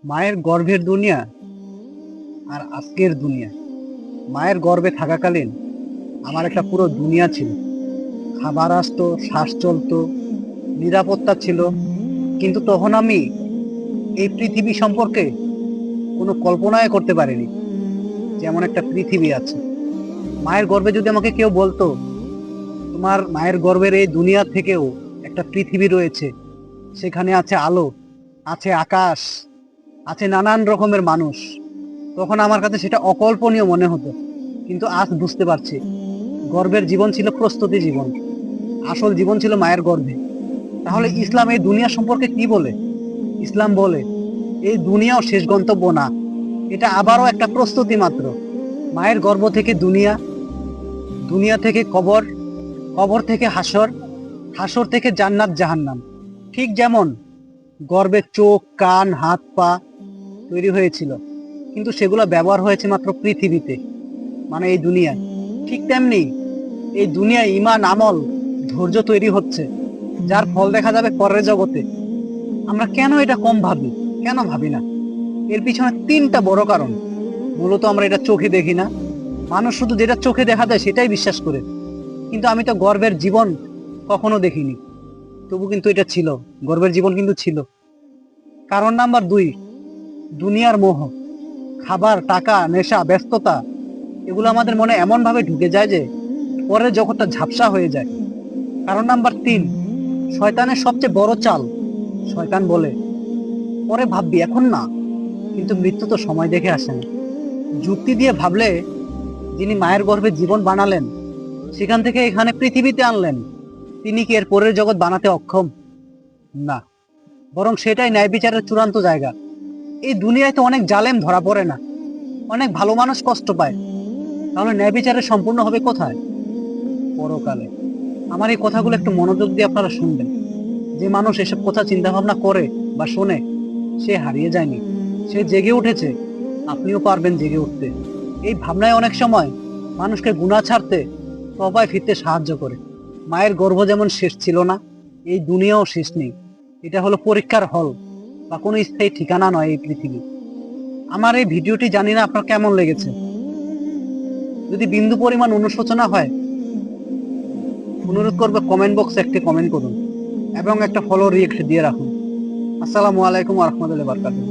মায়ের গর্ভের দুনিয়া আর আজকের দুনিয়া। মায়ের গর্ভে থাকাকালীন আমার একটা পুরো দুনিয়া ছিল। খাবার আসতো, শ্বাস চলতো, নিরাপত্তা ছিল। কিন্তু তখন আমি এই পৃথিবী সম্পর্কে কোনো কল্পনাই করতে পারিনি যে এমন একটা পৃথিবী আছে। মায়ের গর্ভে যদি আমাকে কেউ বলতো তোমার মায়ের গর্ভের এই দুনিয়া থেকেও একটা পৃথিবী রয়েছে, সেখানে আছে আলো, আছে আকাশ, আছে নানান রকমের মানুষ, তখন আমার কাছে সেটা অকল্পনীয় মনে হতো। কিন্তু আজ বুঝতে পারছি গর্ভের জীবন ছিল প্রস্তুতি জীবন, আসল জীবন ছিল মায়ের গর্ভে। তাহলে ইসলাম এই দুনিয়া সম্পর্কে কি বলে? ইসলাম বলে এই দুনিয়াও শেষ গন্তব্য না, এটা আবারও একটা প্রস্তুতি মাত্র। মায়ের গর্ভ থেকে দুনিয়া, দুনিয়া থেকে কবর, কবর থেকে হাসর, হাসর থেকে জান্নাত জাহান্নাম। ঠিক যেমন গর্ভে চোখ, কান, হাত, পা তৈরি হয়েছিল, কিন্তু সেগুলো ব্যবহার হয়েছে মাত্র পৃথিবীতে, মানে এই দুনিয়ায়। ঠিক তেমনি এই দুনিয়ায় ঈমান, আমল, ধৈর্য তৈরি হচ্ছে, যার ফল দেখা যাবে পরের জগতে। আমরা কেন এটা কম ভাবি, কেন ভাবি না? এর পিছনে তিনটা বড় কারণ। মূলত আমরা এটা চোখে দেখি না। মানুষ শুধু যেটা চোখে দেখা যায় সেটাই বিশ্বাস করে। কিন্তু আমি তো গর্ভের জীবন কখনো দেখিনি, তবু কিন্তু এটা ছিল, গর্ভের জীবন কিন্তু ছিল। কারণ নাম্বার দুই, দুনিয়ার মোহ। খাবার, টাকা, নেশা, ব্যস্ততা, এগুলো আমাদের মনে এমন ভাবে ঢুকে যায় যে পরের জগৎটা ঝাপসা হয়ে যায়। কারণ নাম্বার তিন, শয়তানের সবচেয়ে বড় চাল। শয়তান বলে পরে ভাববি, এখন না। কিন্তু মৃত্যু তো সময় দেখে আসে না। যুক্তি দিয়ে ভাবলে যিনি মায়ের গর্ভে জীবন বানালেন, সেখান থেকে এখানে পৃথিবীতে আনলেন, তিনি কি এর পরের জগৎ বানাতে অক্ষম? না, বরং সেটাই ন্যায় বিচারের চূড়ান্ত জায়গা। এই দুনিয়ায় তো অনেক জালেম ধরা পড়ে না, অনেক ভালো মানুষ কষ্ট পায়। তাহলে ন্যায় বিচারের সম্পূর্ণ হবে কোথায়? পরকালে। আমার এই কথাগুলো একটু মনোযোগ দিয়ে আপনারা শুনবেন। যে মানুষ এসব কথা চিন্তা ভাবনা করে বা শোনে, সে হারিয়ে যায়নি, সে জেগে উঠেছে। আপনিও পারবেন জেগে উঠতে। এই ভাবনায় অনেক সময় মানুষকে গুনাহ ছাড়তে, তওবায় ফিরতে সাহায্য করে। মায়ের গর্ভ যেমন শেষ ছিল না, এই দুনিয়াও শেষ নেই। এটা হলো পরীক্ষার হল, বা কোনো স্থায়ী ঠিকানা নয় এই পৃথিবী। আমার এই ভিডিওটি জানি না আপনার কেমন লেগেছে। যদি বিন্দু পরিমাণ অনুশোচনা হয়, অনুরোধ করবে কমেন্ট বক্সে একটি কমেন্ট করুন এবং একটা ফলো রিয়েক্ট দিয়ে রাখুন। আসসালামু আলাইকুম ওয়া রাহমাতুল্লাহি ওয়া বারাকাতুহু।